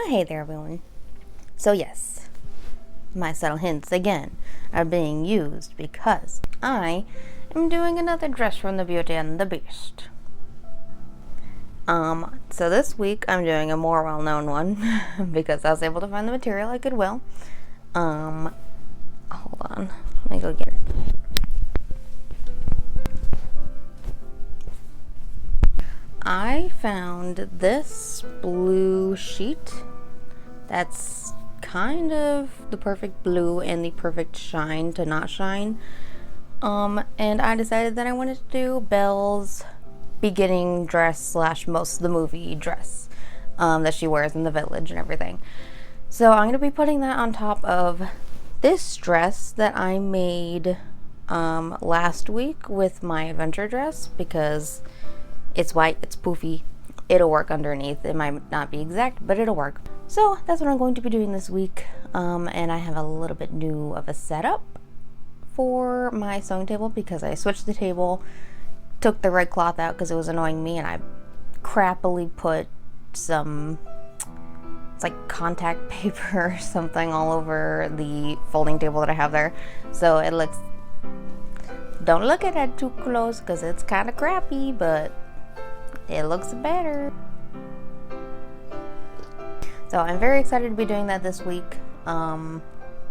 Well, hey there, everyone. So yes, my subtle hints again are being used because I am doing another dress from the Beauty and the Beast. So this week I'm doing a more well-known one because I was able to find the material at Goodwill. Hold on, let me go get it. I found this blue sheet that's kind of the perfect blue and the perfect shine to not shine. And I decided that I wanted to do Belle's beginning dress slash most of the movie dress that she wears in the village and everything. So I'm going to be putting that on top of this dress that I made last week with my adventure dress because it's white, it's poofy, it'll work underneath. It might not be exact, but it'll work. So that's what I'm going to be doing this week. And I have a little bit new of a setup for my sewing table because I switched the table, took the red cloth out because it was annoying me, and I crappily put some, it's like contact paper or something all over the folding table that I have there. So it looks, don't look at it too close because it's kind of crappy, but it looks better. So I'm very excited to be doing that this week. I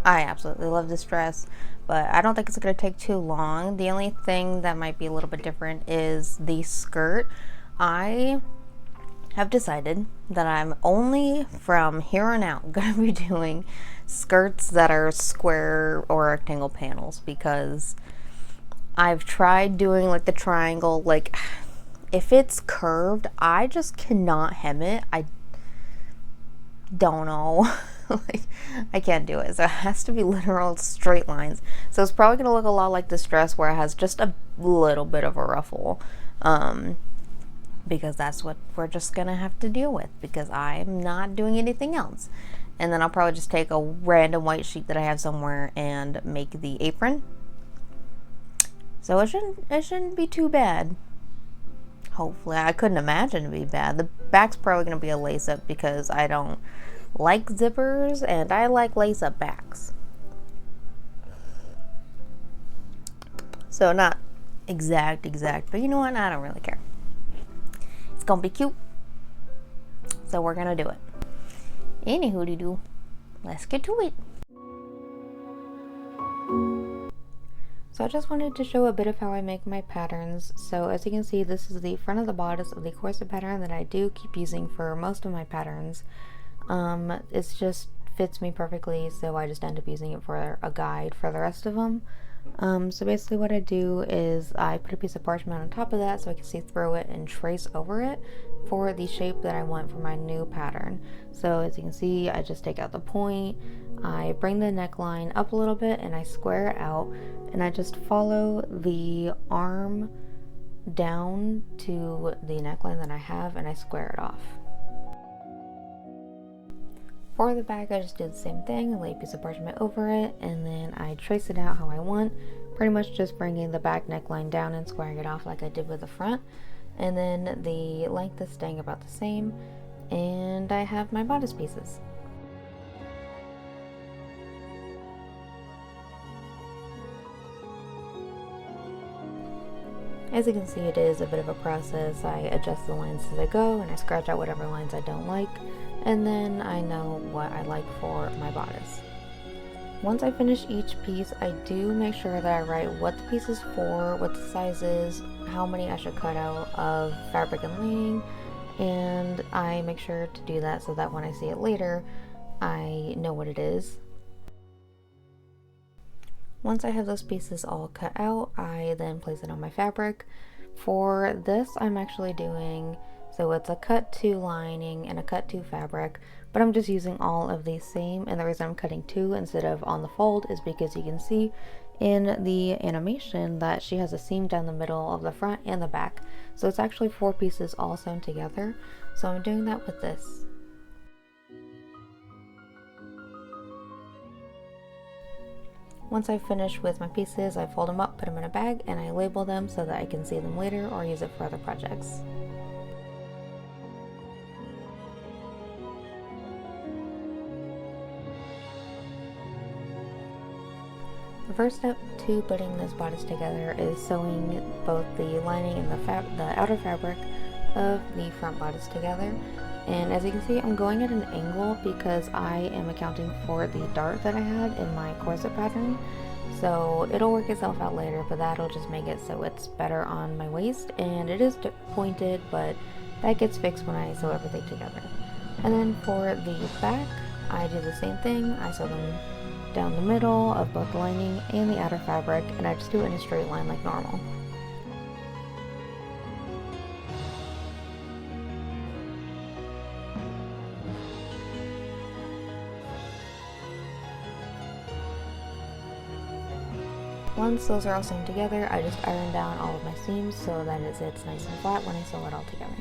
absolutely love this dress, but I don't think it's going to take too long. The only thing that might be a little bit different is the skirt. I have decided that I'm only from here on out going to be doing skirts that are square or rectangle panels because I've tried doing like the triangle, like if it's curved, I just cannot hem it. I don't know. Like, I can't do it. So it has to be literal straight lines. So it's probably going to look a lot like this dress where it has just a little bit of a ruffle. Because that's what we're just going to have to deal with because I'm not doing anything else. And then I'll probably just take a random white sheet that I have somewhere and make the apron. So it shouldn't be too bad. Hopefully. I couldn't imagine it'd be bad. The back's probably going to be a lace-up because I don't like zippers and I like lace-up backs. So not exact, but you know what? I don't really care. It's going to be cute. So we're going to do it. Anywho-de-doo, let's get to it. So I just wanted to show a bit of how I make my patterns. So as you can see, this is the front of the bodice of the corset pattern that I do keep using for most of my patterns. It just fits me perfectly, so I just end up using it for a guide for the rest of them. So basically what I do is I put a piece of parchment on top of that so I can see through it and trace over it for the shape that I want for my new pattern. So as you can see, I just take out the point, I bring the neckline up a little bit and I square it out, and I just follow the arm down to the neckline that I have and I square it off. For the back, I just do the same thing, lay a piece of parchment over it, and then I trace it out how I want, pretty much just bringing the back neckline down and squaring it off like I did with the front. And then the length is staying about the same, and I have my bodice pieces. As you can see, it is a bit of a process. I adjust the lines as I go, and I scratch out whatever lines I don't like, and then I know what I like for my bodice. Once I finish each piece, I do make sure that I write what the piece is for, what the size is, how many I should cut out of fabric and lining, and I make sure to do that so that when I see it later, I know what it is. Once I have those pieces all cut out, I then place it on my fabric. For this, I'm actually doing, so it's a cut to lining and a cut to fabric, but I'm just using all of these same, and the reason I'm cutting two instead of on the fold is because you can see in the animation that she has a seam down the middle of the front and the back. So it's actually 4 pieces all sewn together. So I'm doing that with this. Once I finish with my pieces, I fold them up, put them in a bag, and I label them so that I can see them later or use it for other projects. The first step to putting this bodice together is sewing both the lining and the outer fabric of the front bodice together. And as you can see, I'm going at an angle because I am accounting for the dart that I had in my corset pattern. So it'll work itself out later, but that'll just make it so it's better on my waist. And it is pointed, but that gets fixed when I sew everything together. And then for the back, I do the same thing. I sew them down the middle of both the lining and the outer fabric, and I just do it in a straight line like normal. Once those are all sewn together, I just iron down all of my seams so that it sits nice and flat when I sew it all together.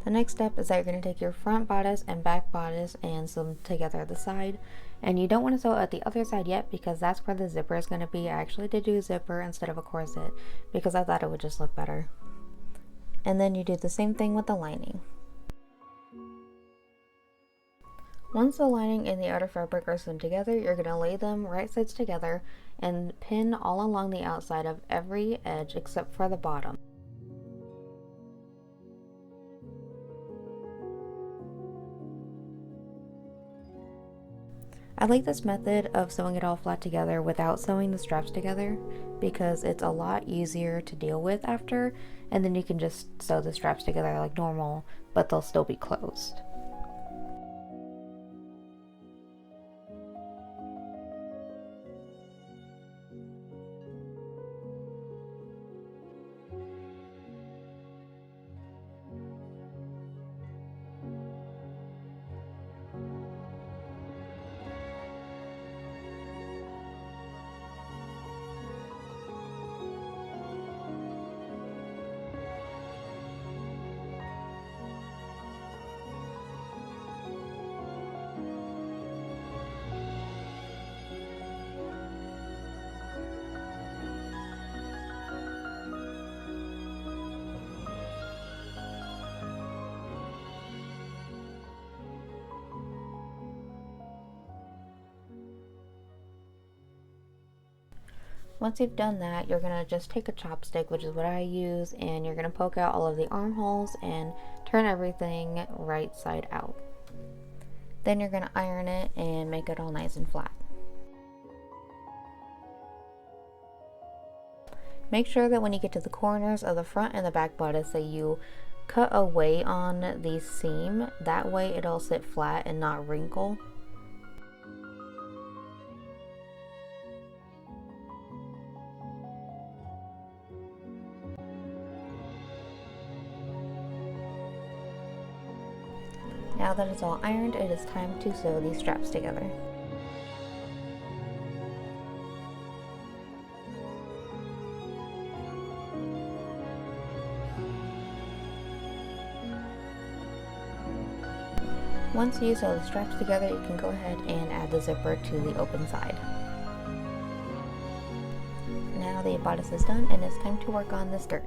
The next step is that you're going to take your front bodice and back bodice and sew them together at the side. And you don't want to sew at the other side yet because that's where the zipper is going to be. I actually did do a zipper instead of a corset because I thought it would just look better. And then you do the same thing with the lining. Once the lining and the outer fabric are sewn together, you're going to lay them right sides together and pin all along the outside of every edge except for the bottom. I like this method of sewing it all flat together without sewing the straps together because it's a lot easier to deal with after, and then you can just sew the straps together like normal, but they'll still be closed. Once you've done that, you're going to just take a chopstick, which is what I use, and you're going to poke out all of the armholes and turn everything right side out. Then you're going to iron it and make it all nice and flat. Make sure that when you get to the corners of the front and the back bodice that you cut away on the seam. That way it'll sit flat and not wrinkle. Now that it's all ironed, it is time to sew these straps together. Once you sew the straps together, you can go ahead and add the zipper to the open side. Now the bodice is done and it's time to work on the skirt.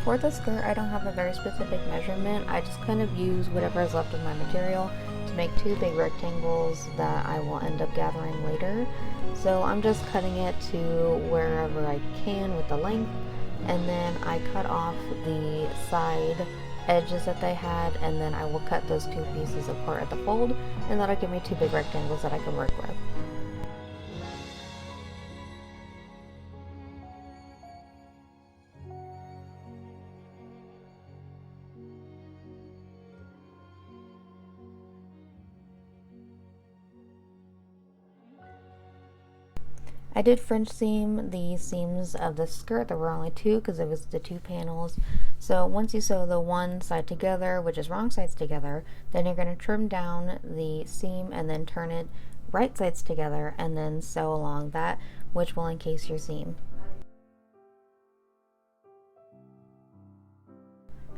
For the skirt, I don't have a very specific measurement. I just kind of use whatever is left of my material to make two big rectangles that I will end up gathering later. So I'm just cutting it to wherever I can with the length, and then I cut off the side edges that they had, and then I will cut those two pieces apart at the fold, and that'll give me two big rectangles that I can work with. I did French seam the seams of the skirt. There were only two because it was the two panels. So once you sew the one side together, which is wrong sides together, then you're going to trim down the seam and then turn it right sides together and then sew along that, which will encase your seam.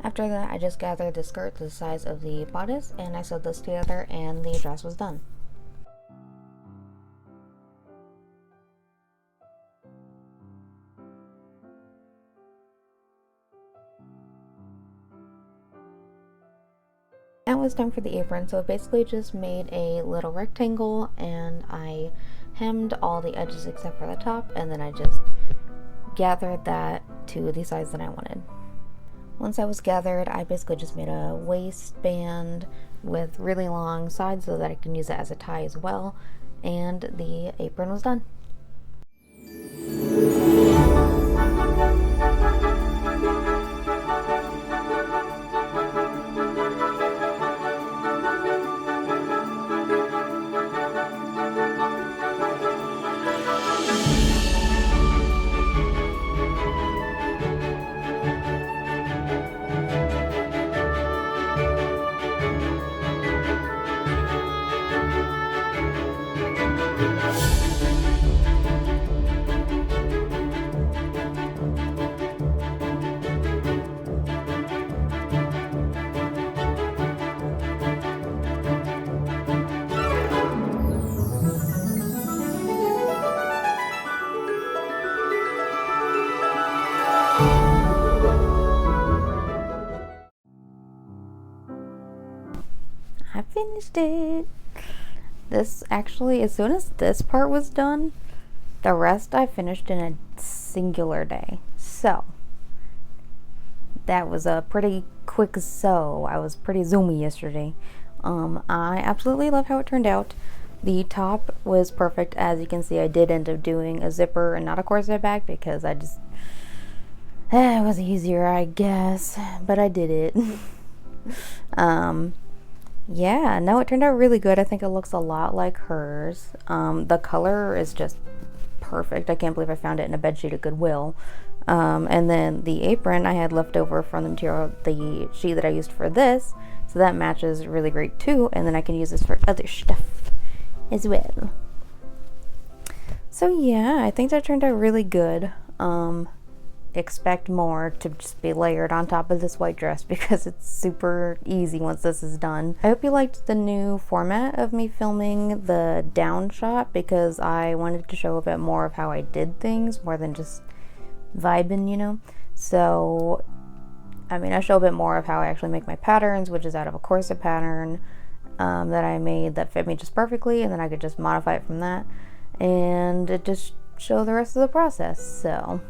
After that, I just gathered the skirt to the size of the bodice and I sewed this together and the dress was done. now it's time for the apron. So I basically just made a little rectangle and I hemmed all the edges except for the top, and then I just gathered that to the size that I wanted. Once I was gathered, I basically just made a waistband with really long sides so that I can use it as a tie as well, and the apron was done. I finished it. This actually, as soon as this part was done, the rest I finished in a singular day. So that was a pretty quick sew. I was pretty zoomy yesterday. I absolutely love how it turned out. The top was perfect. As you can see, I did end up doing a zipper and not a corset back because I just it was easier, I guess, but I did it. Yeah, no, it turned out really good. I think it looks a lot like hers. The color is just perfect. I can't believe I found it in a bedsheet at Goodwill. And then the apron I had left over from the material, the sheet that I used for this, so that matches really great too, and then I can use this for other stuff as well. So yeah, I think that turned out really good. Expect more to just be layered on top of this white dress because it's super easy once this is done. I hope you liked the new format of me filming the down shot because I wanted to show a bit more of how I did things more than just vibing, you know. So I mean, I show a bit more of how I actually make my patterns, which is out of a corset pattern that I made that fit me just perfectly, and then I could just modify it from that and it just show the rest of the process. So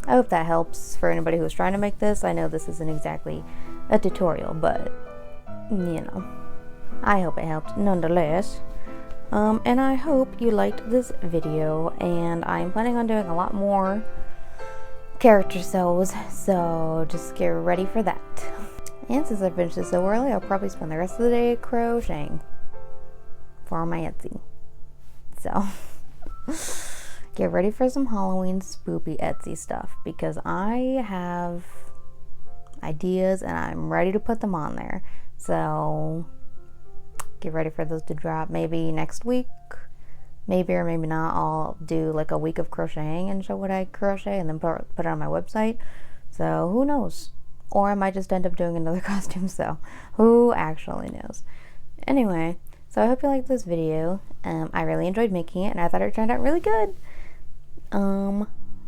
I hope that helps for anybody who's trying to make this. I know this isn't exactly a tutorial, but you know, I hope it helped nonetheless. And I hope you liked this video, and I'm planning on doing a lot more character sews, so just get ready for that. And since I finished this so early, I'll probably spend the rest of the day crocheting for my Etsy. So get ready for some Halloween spoopy Etsy stuff because I have ideas and I'm ready to put them on there. So get ready for those to drop maybe next week. Maybe or maybe not. I'll do like a week of crocheting and show what I crochet and then put it on my website. So who knows? Or I might just end up doing another costume sew. Who actually knows? Anyway, so I hope you liked this video. I really enjoyed making it and I thought it turned out really good.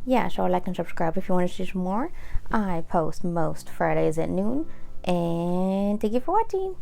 Yeah, show a like and subscribe if you want to see some more. I post most Fridays at noon, and thank you for watching.